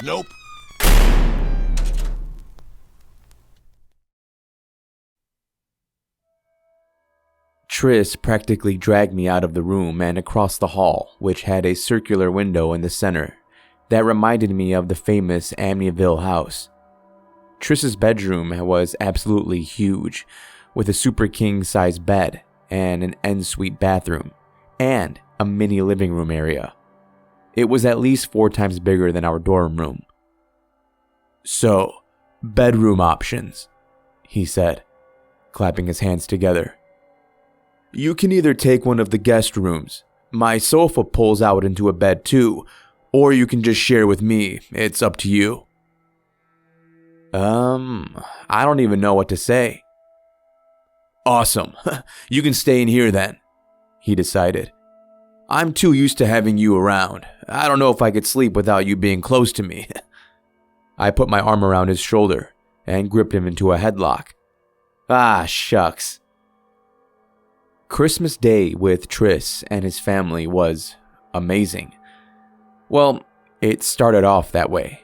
Nope. Tris practically dragged me out of the room and across the hall, which had a circular window in the center that reminded me of the famous Amityville house. Tris's bedroom was absolutely huge, with a super king-size bed and an ensuite bathroom, and a mini living room area. It was at least 4 times bigger than our dorm room. "So, bedroom options," he said, clapping his hands together. "You can either take one of the guest rooms. My sofa pulls out into a bed too, or you can just share with me. It's up to you." I don't even know what to say. "Awesome. You can stay in here then," he decided. "I'm too used to having you around. I don't know if I could sleep without you being close to me." I put my arm around his shoulder and gripped him into a headlock. Ah, shucks. Christmas Day with Tris and his family was amazing. Well, it started off that way.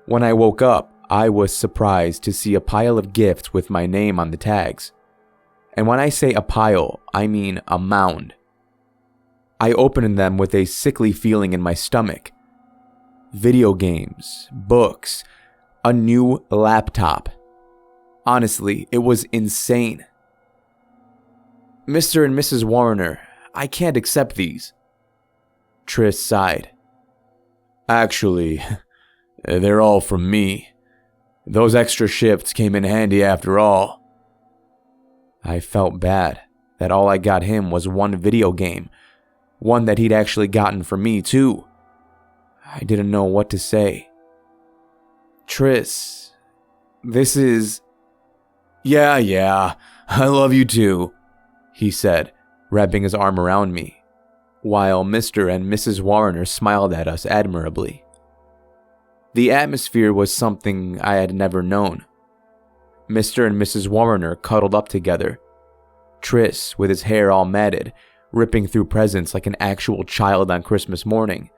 When I woke up, I was surprised to see a pile of gifts with my name on the tags. And when I say a pile, I mean a mound. I opened them with a sickly feeling in my stomach. Video games, books, a new laptop. Honestly, it was insane. "Mr. and Mrs. Warner, I can't accept these." Tris sighed. "Actually, they're all from me. Those extra shifts came in handy after all." I felt bad that all I got him was one video game, one that he'd actually gotten for me too. I didn't know what to say. "Tris, this is..." Yeah, I love you too," he said, wrapping his arm around me, while Mr. and Mrs. Warner smiled at us admirably. The atmosphere was something I had never known. Mr. and Mrs. Warner cuddled up together. Tris, with his hair all matted, ripping through presents like an actual child on Christmas morning.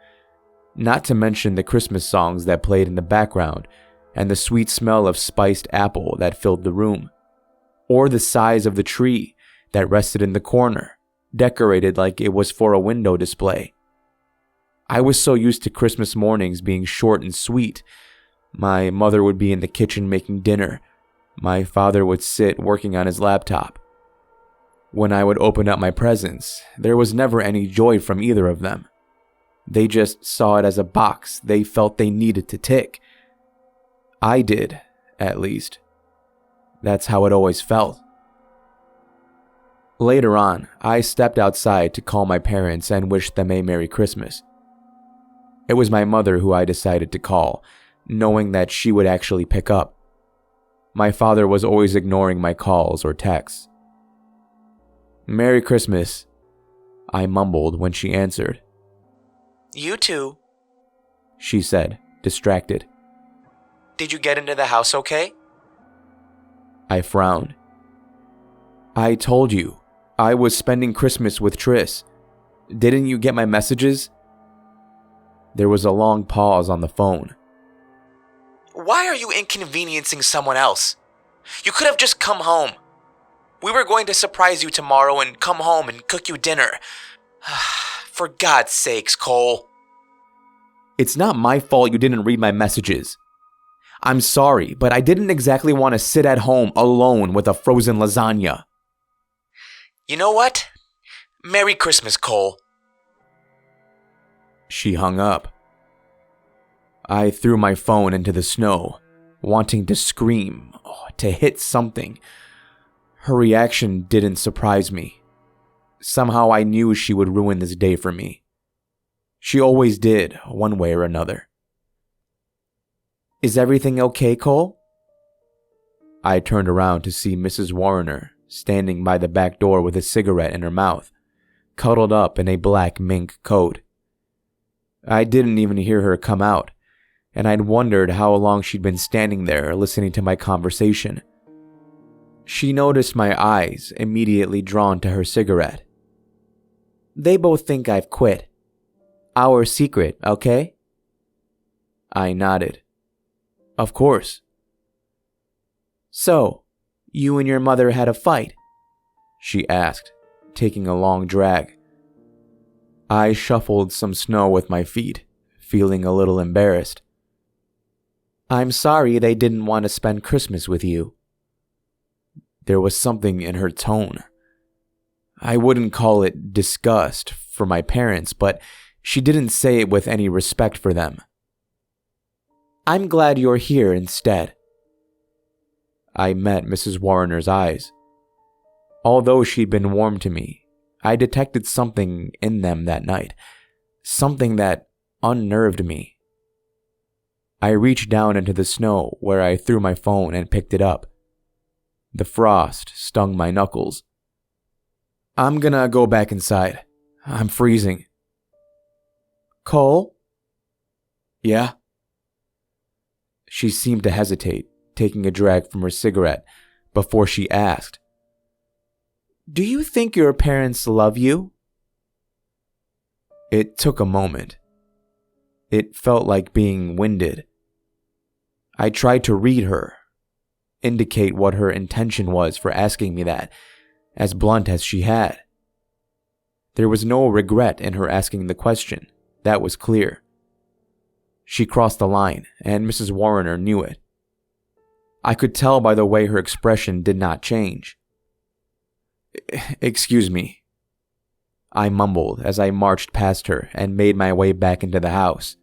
Not to mention the Christmas songs that played in the background and the sweet smell of spiced apple that filled the room. Or the size of the tree that rested in the corner, decorated like it was for a window display. I was so used to Christmas mornings being short and sweet. My mother would be in the kitchen making dinner. My father would sit working on his laptop. When I would open up my presents, there was never any joy from either of them. They just saw it as a box they felt they needed to tick. I did, at least. That's how it always felt. Later on, I stepped outside to call my parents and wish them a Merry Christmas. It was my mother who I decided to call, knowing that she would actually pick up. My father was always ignoring my calls or texts. "Merry Christmas," I mumbled when she answered. "You too," she said, distracted. "Did you get into the house okay?" I frowned. "I told you, I was spending Christmas with Tris. Didn't you get my messages?" There was a long pause on the phone. "Why are you inconveniencing someone else? You could have just come home. We were going to surprise you tomorrow and come home and cook you dinner. For God's sakes, Cole." "It's not my fault you didn't read my messages. I'm sorry, but I didn't exactly want to sit at home alone with a frozen lasagna." "You know what? Merry Christmas, Cole." She hung up. I threw my phone into the snow, wanting to scream, to hit something. Her reaction didn't surprise me. Somehow I knew she would ruin this day for me. She always did, one way or another. "Is everything okay, Cole?" I turned around to see Mrs. Warner standing by the back door with a cigarette in her mouth, cuddled up in a black mink coat. I didn't even hear her come out, and I'd wondered how long she'd been standing there listening to my conversation. She noticed my eyes immediately drawn to her cigarette. "They both think I've quit. Our secret, okay?" I nodded. Of course. So, you and your mother had a fight? She asked, taking a long drag. I shuffled some snow with my feet, feeling a little embarrassed. I'm sorry they didn't want to spend Christmas with you. There was something in her tone. I wouldn't call it disgust for my parents, but she didn't say it with any respect for them. I'm glad you're here instead. I met Mrs. Warrener's eyes. Although she'd been warm to me, I detected something in them that night, something that unnerved me. I reached down into the snow where I threw my phone and picked it up. The frost stung my knuckles. I'm gonna go back inside. I'm freezing. Cole? Yeah? She seemed to hesitate, taking a drag from her cigarette, before she asked, Do you think your parents love you? It took a moment. It felt like being winded. I tried to read her, indicate what her intention was for asking me that, as blunt as she had. There was no regret in her asking the question, that was clear. She crossed the line, and Mrs. Warrener knew it. I could tell by the way her expression did not change. Excuse me, I mumbled as I marched past her and made my way back into the house.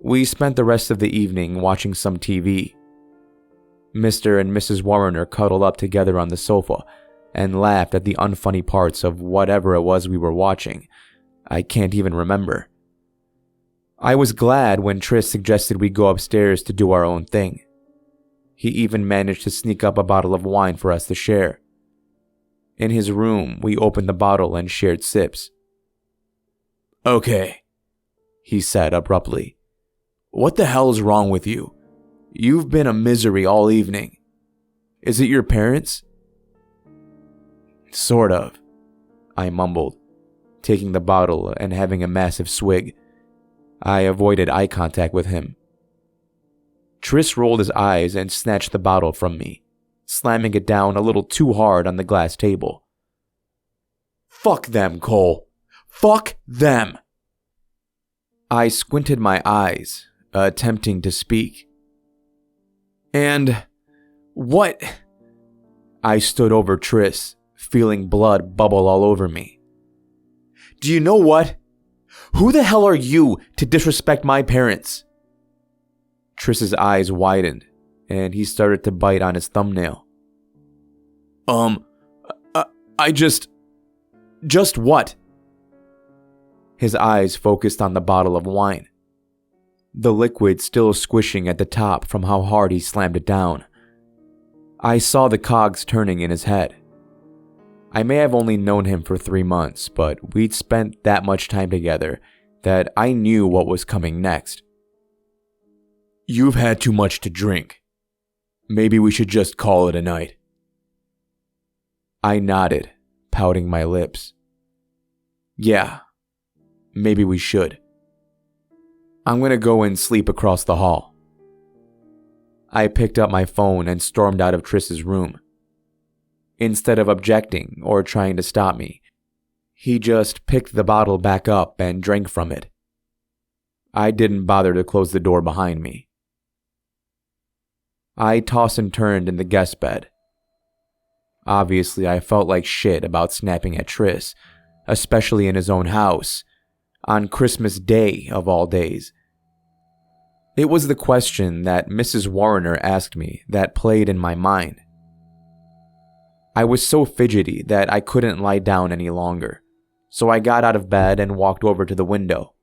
We spent the rest of the evening watching some TV. Mr. and Mrs. Warrener cuddled up together on the sofa and laughed at the unfunny parts of whatever it was we were watching. I can't even remember. I was glad when Tris suggested we go upstairs to do our own thing. He even managed to sneak up a bottle of wine for us to share. In his room, we opened the bottle and shared sips. Okay, he said abruptly. What the hell is wrong with you? You've been a misery all evening. Is it your parents? Sort of, I mumbled, taking the bottle and having a massive swig. I avoided eye contact with him. Tris rolled his eyes and snatched the bottle from me, slamming it down a little too hard on the glass table. Fuck them, Cole. Fuck them. I squinted my eyes, attempting to speak. And what? I stood over Tris, feeling blood bubble all over me. Do you know what? Who the hell are you to disrespect my parents? Tris's eyes widened, and he started to bite on his thumbnail. I just what? His eyes focused on the bottle of wine, the liquid still squishing at the top from how hard he slammed it down. I saw the cogs turning in his head. I may have only known him for 3 months, but we'd spent that much time together that I knew what was coming next. You've had too much to drink. Maybe we should just call it a night. I nodded, pouting my lips. Yeah, maybe we should. I'm gonna go and sleep across the hall. I picked up my phone and stormed out of Tris's room. Instead of objecting or trying to stop me, he just picked the bottle back up and drank from it. I didn't bother to close the door behind me. I tossed and turned in the guest bed. Obviously, I felt like shit about snapping at Tris, especially in his own house, on Christmas Day of all days. It was the question that Mrs. Warrener asked me that played in my mind. I was so fidgety that I couldn't lie down any longer, so I got out of bed and walked over to the window.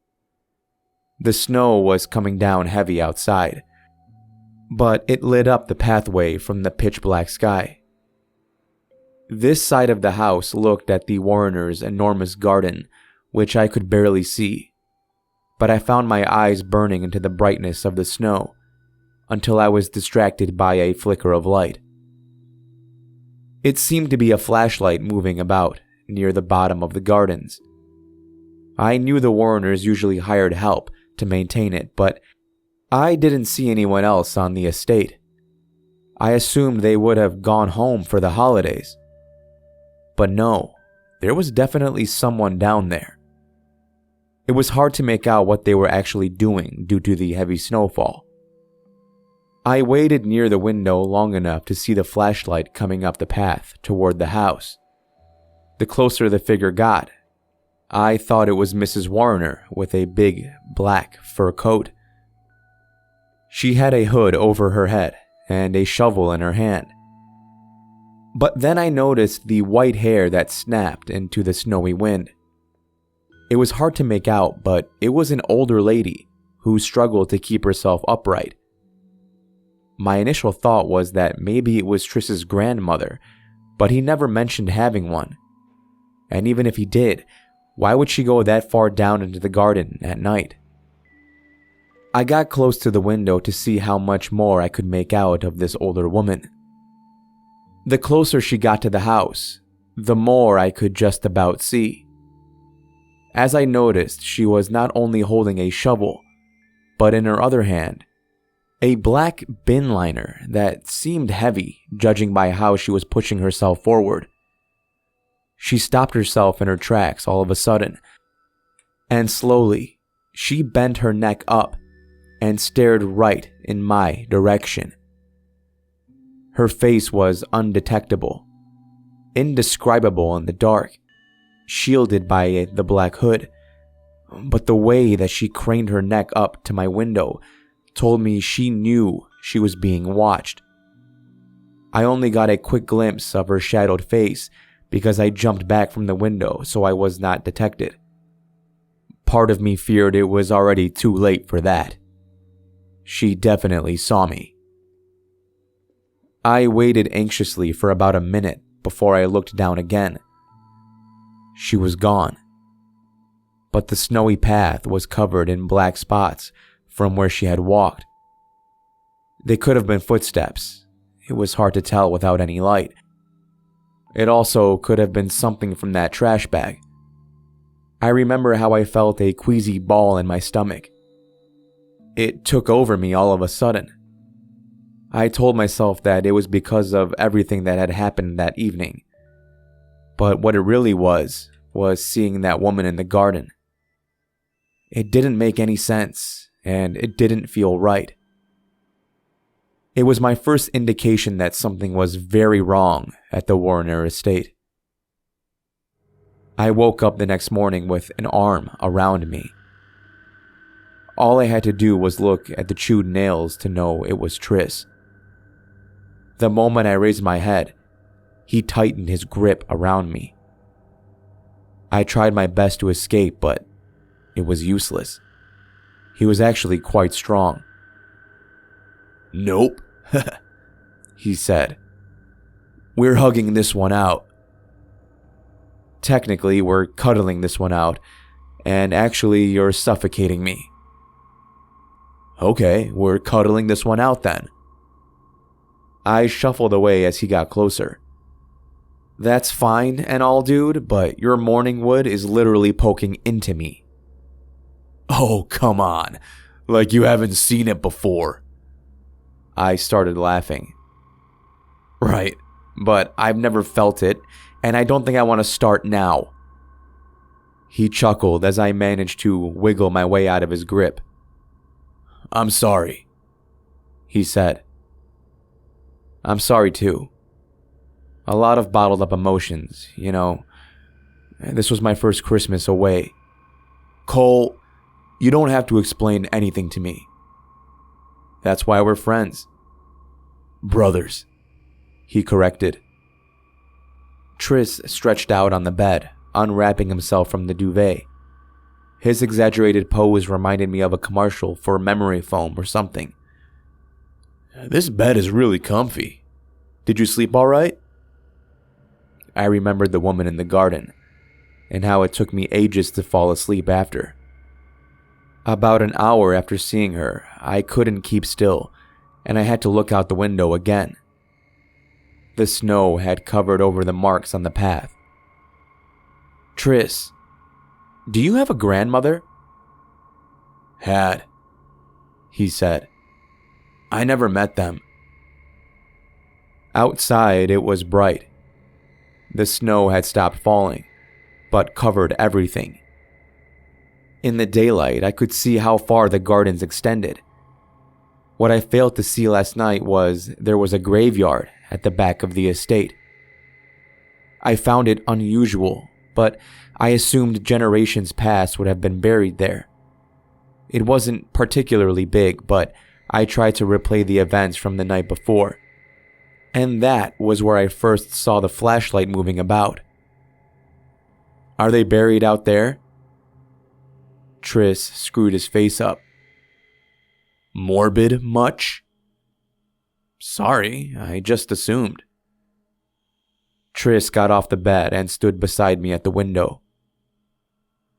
The snow was coming down heavy outside, but it lit up the pathway from the pitch-black sky. This side of the house looked at the Warreners' enormous garden, which I could barely see, but I found my eyes burning into the brightness of the snow until I was distracted by a flicker of light. It seemed to be a flashlight moving about near the bottom of the gardens. I knew the Warreners usually hired help to maintain it, but I didn't see anyone else on the estate. I assumed they would have gone home for the holidays. But no, there was definitely someone down there. It was hard to make out what they were actually doing due to the heavy snowfall. I waited near the window long enough to see the flashlight coming up the path toward the house. The closer the figure got, I thought it was Mrs. Warner with a big black fur coat. She had a hood over her head and a shovel in her hand. But then I noticed the white hair that snapped into the snowy wind. It was hard to make out, but it was an older lady who struggled to keep herself upright. My initial thought was that maybe it was Triss's grandmother, but he never mentioned having one. And even if he did, why would she go that far down into the garden at night? I got close to the window to see how much more I could make out of this older woman. The closer she got to the house, the more I could just about see. As I noticed, she was not only holding a shovel, but in her other hand, a black bin liner that seemed heavy, judging by how she was pushing herself forward. She stopped herself in her tracks all of a sudden, and slowly, she bent her neck up and stared right in my direction. Her face was undetectable, indescribable in the dark, shielded by the black hood, but the way that she craned her neck up to my window told me she knew she was being watched. I only got a quick glimpse of her shadowed face because I jumped back from the window so I was not detected. Part of me feared it was already too late for that. She definitely saw me. I waited anxiously for about a minute before I looked down again. She was gone, but the snowy path was covered in black spots from where she had walked. They could have been footsteps. It was hard to tell without any light. It also could have been something from that trash bag. I remember how I felt a queasy ball in my stomach. It took over me all of a sudden. I told myself that it was because of everything that had happened that evening. But what it really was seeing that woman in the garden. It didn't make any sense, and it didn't feel right. It was my first indication that something was very wrong at the Warner estate. I woke up the next morning with an arm around me. All I had to do was look at the chewed nails to know it was Triss. The moment I raised my head, he tightened his grip around me. I tried my best to escape, but it was useless. He was actually quite strong. "Nope," he said. "We're hugging this one out." Technically, we're cuddling this one out, and actually, you're suffocating me. "Okay, we're cuddling this one out then." I shuffled away as he got closer. "That's fine and all, dude, but your morning wood is literally poking into me." "Oh, come on. Like you haven't seen it before." I started laughing. "Right, but I've never felt it, and I don't think I want to start now." He chuckled as I managed to wiggle my way out of his grip. "I'm sorry," he said. "I'm sorry too. A lot of bottled up emotions, you know. This was my first Christmas away. Cole, you don't have to explain anything to me. That's why we're friends." "Brothers," he corrected. Triss stretched out on the bed, unwrapping himself from the duvet. His exaggerated pose reminded me of a commercial for memory foam or something. "This bed is really comfy. Did you sleep all right?" I remembered the woman in the garden, and how it took me ages to fall asleep after. About an hour after seeing her, I couldn't keep still, and I had to look out the window again. The snow had covered over the marks on the path. "Triss, Do you have a grandmother? Had, he said. I never met them. Outside, it was bright. The snow had stopped falling, but covered everything. In the daylight, I could see how far the gardens extended. What I failed to see last night was there was a graveyard at the back of the estate. I found it unusual, but I assumed generations past would have been buried there. It wasn't particularly big, but I tried to replay the events from the night before. And that was where I first saw the flashlight moving about. Are they buried out there? Tris screwed his face up. Morbid much? Sorry, I just assumed. Tris got off the bed and stood beside me at the window.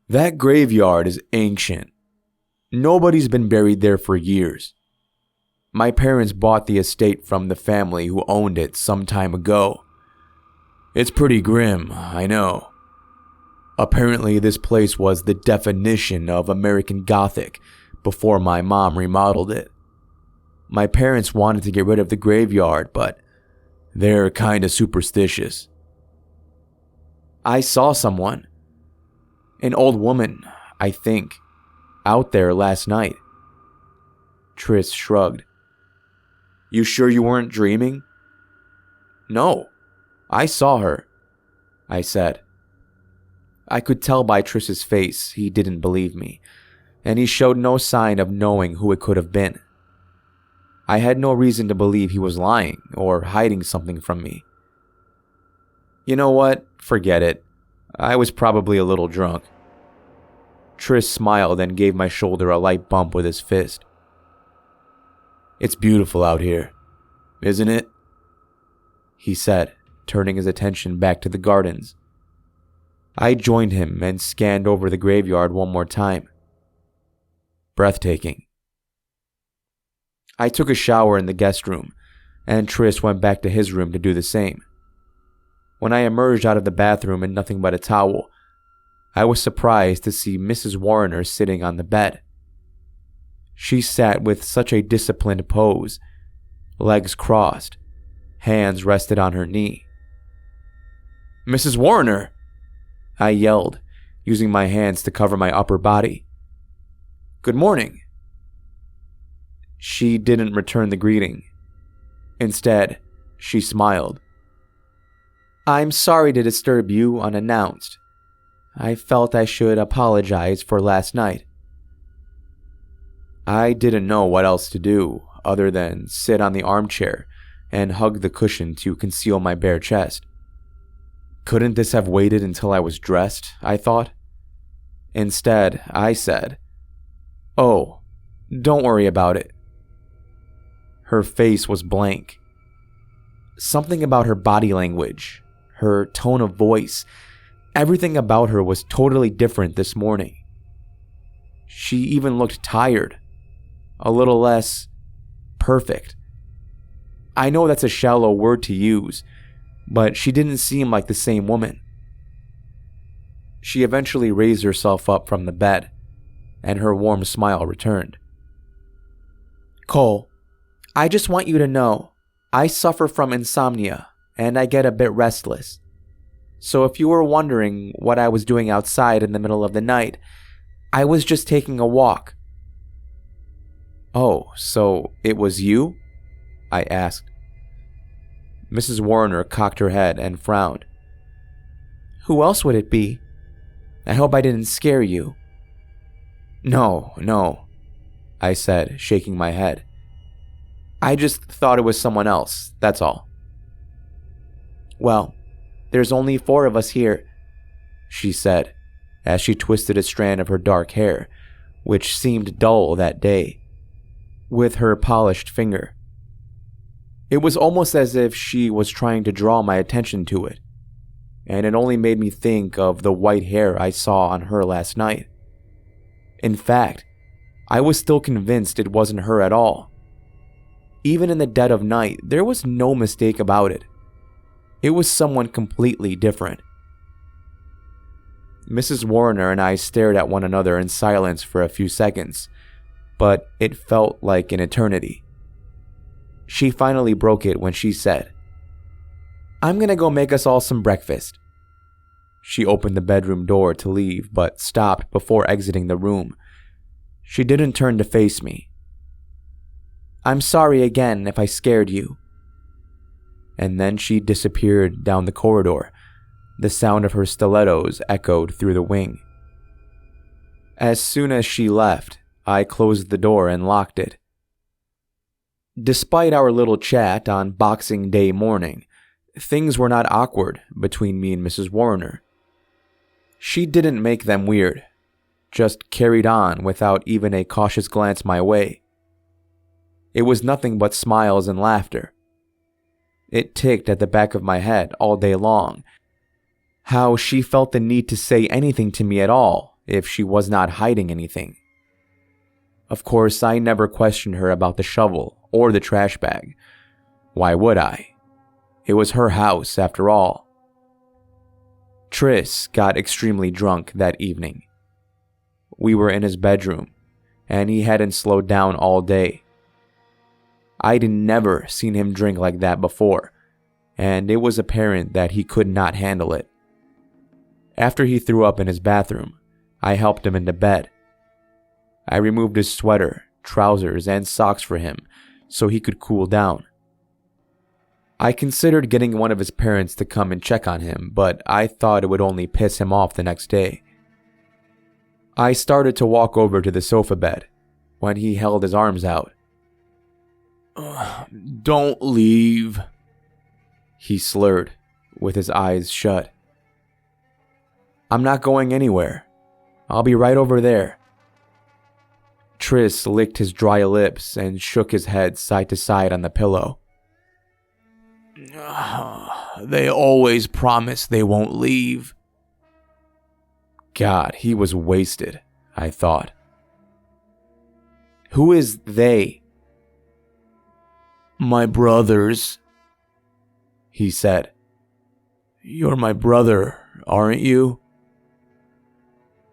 That graveyard is ancient. Nobody's been buried there for years. My parents bought the estate from the family who owned it some time ago. It's pretty grim, I know. Apparently, this place was the definition of American Gothic before my mom remodeled it. My parents wanted to get rid of the graveyard, but they're kinda superstitious. I saw someone. An old woman, I think, out there last night. Tris shrugged. You sure you weren't dreaming? No, I saw her, I said. I could tell by Tris's face he didn't believe me, and he showed no sign of knowing who it could have been. I had no reason to believe he was lying or hiding something from me. You know what? Forget it. I was probably a little drunk. Tris smiled and gave my shoulder a light bump with his fist. It's beautiful out here, isn't it? He said, turning his attention back to the gardens. I joined him and scanned over the graveyard one more time. Breathtaking. I took a shower in the guest room, and Tris went back to his room to do the same. When I emerged out of the bathroom in nothing but a towel, I was surprised to see Mrs. Warner sitting on the bed. She sat with such a disciplined pose, legs crossed, hands rested on her knee. Mrs. Warner! I yelled, using my hands to cover my upper body. Good morning. She didn't return the greeting. Instead, she smiled. I'm sorry to disturb you unannounced. I felt I should apologize for last night. I didn't know what else to do other than sit on the armchair and hug the cushion to conceal my bare chest. Couldn't this have waited until I was dressed, I thought? Instead, I said, Oh, don't worry about it. Her face was blank. Something about her body language, her tone of voice, everything about her was totally different this morning. She even looked tired, a little less perfect. I know that's a shallow word to use, but she didn't seem like the same woman. She eventually raised herself up from the bed, and her warm smile returned. Cole, I just want you to know, I suffer from insomnia, and I get a bit restless. So if you were wondering what I was doing outside in the middle of the night, I was just taking a walk. Oh, so it was you? I asked. Mrs. Warner cocked her head and frowned. Who else would it be? I hope I didn't scare you. No, I said, shaking my head. I just thought it was someone else, that's all. Well, there's only 4 of us here, she said, as she twisted a strand of her dark hair, which seemed dull that day, with her polished finger. It was almost as if she was trying to draw my attention to it, and it only made me think of the white hair I saw on her last night. In fact, I was still convinced it wasn't her at all. Even in the dead of night, there was no mistake about it. It was someone completely different. Mrs. Warner and I stared at one another in silence for a few seconds, but it felt like an eternity. She finally broke it when she said, "I'm gonna go make us all some breakfast." She opened the bedroom door to leave, but stopped before exiting the room. She didn't turn to face me. "I'm sorry again if I scared you." And then she disappeared down the corridor. The sound of her stilettos echoed through the wing. As soon as she left, I closed the door and locked it. Despite our little chat on Boxing Day morning, things were not awkward between me and Mrs. Warner. She didn't make them weird, just carried on without even a cautious glance my way. It was nothing but smiles and laughter. It ticked at the back of my head all day long, how she felt the need to say anything to me at all if she was not hiding anything. Of course, I never questioned her about the shovel or the trash bag. Why would I? It was her house, after all. Tris got extremely drunk that evening. We were in his bedroom, and he hadn't slowed down all day. I'd never seen him drink like that before, and it was apparent that he could not handle it. After he threw up in his bathroom, I helped him into bed. I removed his sweater, trousers, and socks for him so he could cool down. I considered getting one of his parents to come and check on him, but I thought it would only piss him off the next day. I started to walk over to the sofa bed when he held his arms out. "Don't leave," he slurred with his eyes shut. "I'm not going anywhere. I'll be right over there." Tris licked his dry lips and shook his head side to side on the pillow. "They always promise they won't leave." God, he was wasted, I thought. "Who is they?" "My brothers," he said. "You're my brother, aren't you?"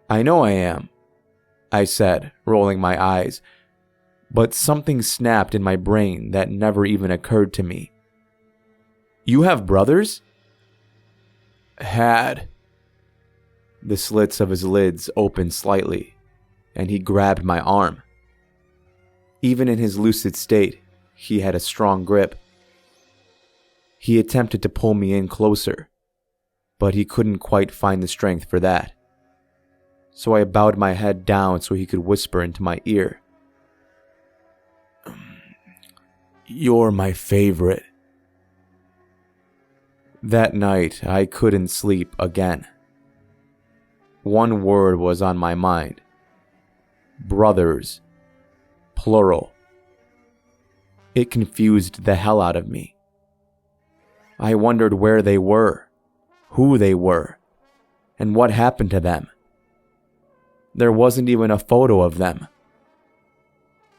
"I know I am," I said, rolling my eyes, but something snapped in my brain that never even occurred to me. "You have brothers?" "Had." The slits of his lids opened slightly, and he grabbed my arm. Even in his lucid state, he had a strong grip. He attempted to pull me in closer, but he couldn't quite find the strength for that. So I bowed my head down so he could whisper into my ear. "You're my favorite." That night, I couldn't sleep again. One word was on my mind. Brothers. Plural. It confused the hell out of me. I wondered where they were, who they were, and what happened to them. There wasn't even a photo of them.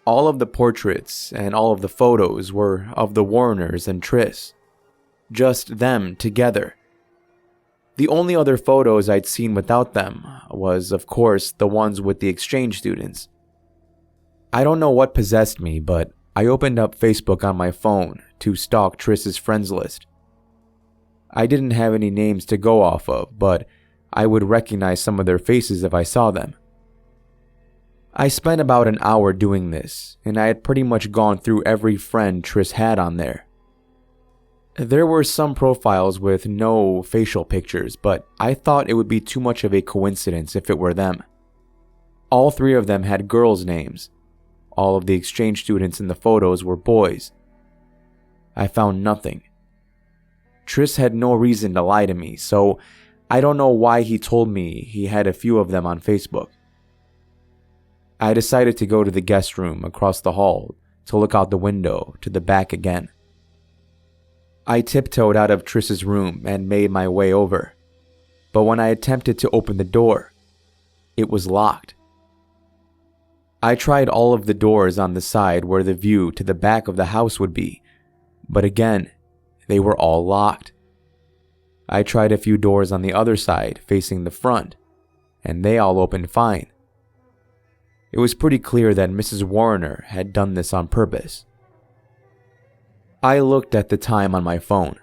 All of the portraits and all of the photos were of the Warners and Tris. Just them together. The only other photos I'd seen without them was, of course, the ones with the exchange students. I don't know what possessed me, but I opened up Facebook on my phone to stalk Tris's friends list. I didn't have any names to go off of, but I would recognize some of their faces if I saw them. I spent about an hour doing this, and I had pretty much gone through every friend Tris had on there. There were some profiles with no facial pictures, but I thought it would be too much of a coincidence if it were them. All three of them had girls' names. All of the exchange students in the photos were boys. I found nothing. Tris had no reason to lie to me, so I don't know why he told me he had a few of them on Facebook. I decided to go to the guest room across the hall to look out the window to the back again. I tiptoed out of Tris's room and made my way over, but when I attempted to open the door, it was locked. I tried all of the doors on the side where the view to the back of the house would be, but again, they were all locked. I tried a few doors on the other side facing the front, and they all opened fine. It was pretty clear that Mrs. Warner had done this on purpose. I looked at the time on my phone.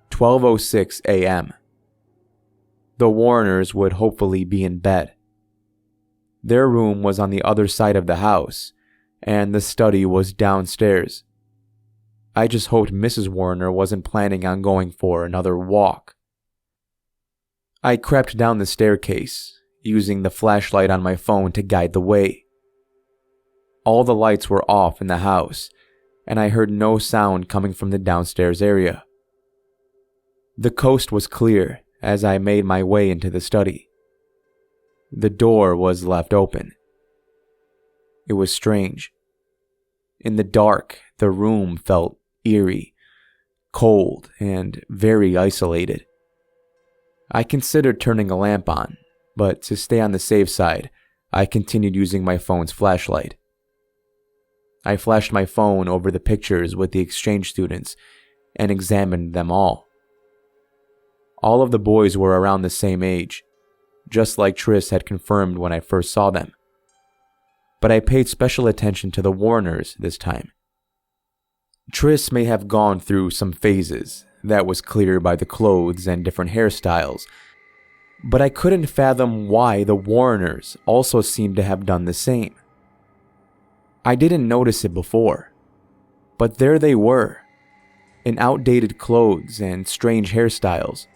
12:06 a.m. The Warners would hopefully be in bed. Their room was on the other side of the house, and the study was downstairs. I just hoped Mrs. Warner wasn't planning on going for another walk. I crept down the staircase, using the flashlight on my phone to guide the way. All the lights were off in the house, and I heard no sound coming from the downstairs area. The coast was clear as I made my way into the study. The door was left open. It was strange. In the dark, the room felt eerie, cold, and very isolated. I considered turning a lamp on, but to stay on the safe side, I continued using my phone's flashlight. I flashed my phone over the pictures with the exchange students and examined them all. All of the boys were around the same age, just like Tris had confirmed when I first saw them. But I paid special attention to the Warners this time. Tris may have gone through some phases, that was clear by the clothes and different hairstyles, but I couldn't fathom why the Warners also seemed to have done the same. I didn't notice it before, but there they were, in outdated clothes and strange hairstyles.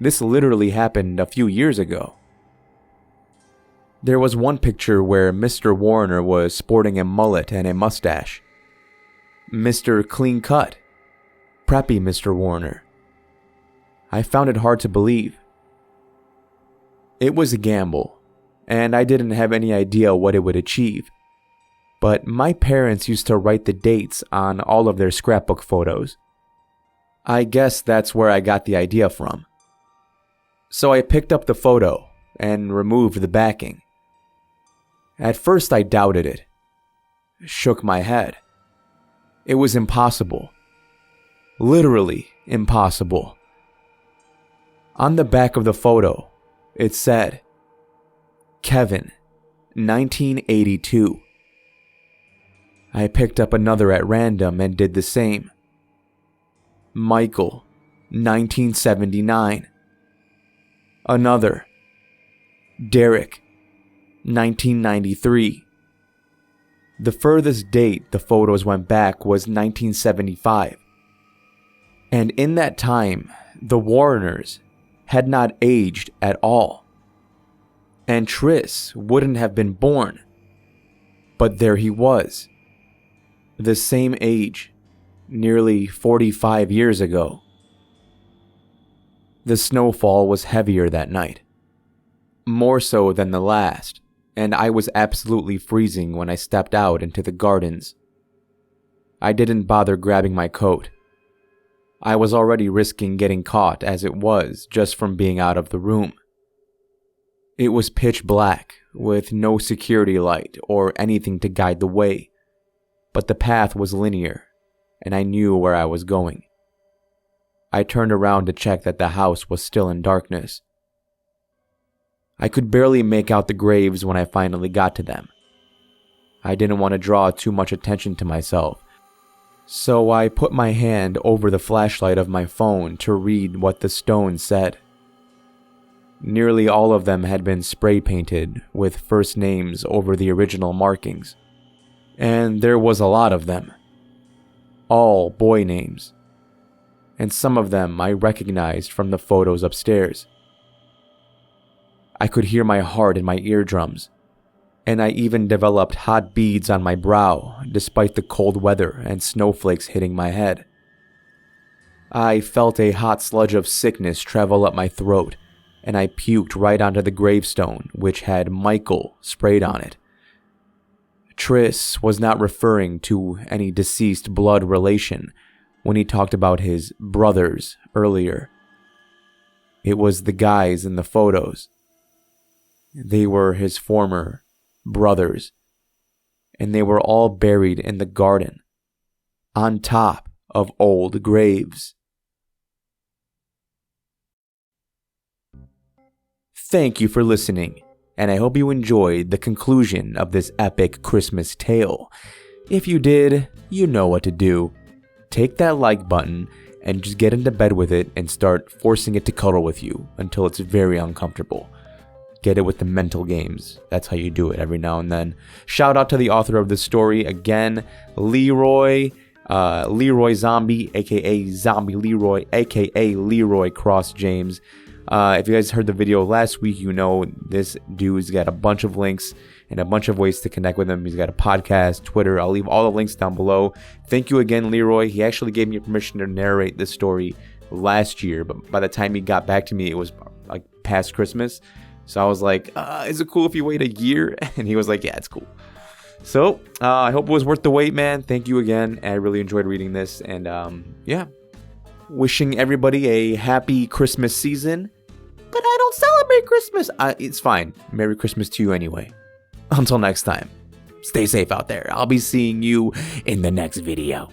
This literally happened a few years ago. There was one picture where Mr. Warner was sporting a mullet and a mustache. Mr. Clean Cut. Preppy Mr. Warner. I found it hard to believe. It was a gamble, and I didn't have any idea what it would achieve. But my parents used to write the dates on all of their scrapbook photos. I guess that's where I got the idea from. So I picked up the photo and removed the backing. At first I doubted it, shook my head. It was impossible. Literally impossible. On the back of the photo, it said, Kevin, 1982. I picked up another at random and did the same. Michael, 1979. Another. Derek, 1993. The furthest date the photos went back was 1975. And in that time, the Warners had not aged at all. And Tris wouldn't have been born. But there he was. The same age, nearly 45 years ago. The snowfall was heavier that night. More so than the last, and I was absolutely freezing when I stepped out into the gardens. I didn't bother grabbing my coat. I was already risking getting caught as it was just from being out of the room. It was pitch black, with no security light or anything to guide the way, but the path was linear, and I knew where I was going. I turned around to check that the house was still in darkness. I could barely make out the graves when I finally got to them. I didn't want to draw too much attention to myself, so I put my hand over the flashlight of my phone to read what the stone said. Nearly all of them had been spray painted with first names over the original markings, and there was a lot of them. All boy names. And some of them I recognized from the photos upstairs. I could hear my heart in my eardrums, and I even developed hot beads on my brow despite the cold weather and snowflakes hitting my head. I felt a hot sludge of sickness travel up my throat, and I puked right onto the gravestone, which had Michael sprayed on it. Tris was not referring to any deceased blood relation when he talked about his brothers earlier. It was the guys in the photos. They were his former brothers, and they were all buried in the garden, on top of old graves. thank you for listening, and I hope you enjoyed the conclusion of this epic Christmas tale. If you did, you know what to do. Take that like button and just get into bed with it and start forcing it to cuddle with you until it's very uncomfortable. Get it with the mental games. That's how you do it every now and then. Shout out to the author of this story again, Leeroy Zombie, aka ZombiLeeroy, aka Leroy Cross James. If you guys heard the video last week, you know this dude's got a bunch of links and a bunch of ways to connect with him. He's got a podcast, Twitter. I'll leave all the links down below. Thank you again, Leroy. He actually gave me permission to narrate this story last year, but by the time he got back to me, it was like past Christmas. So I was like, is it cool if you wait a year? And he was like, yeah, it's cool. So I hope it was worth the wait, man. Thank you again. I really enjoyed reading this. And yeah, wishing everybody a happy Christmas season. But I don't celebrate Christmas. It's fine. Merry Christmas to you anyway. Until next time, stay safe out there. I'll be seeing you in the next video.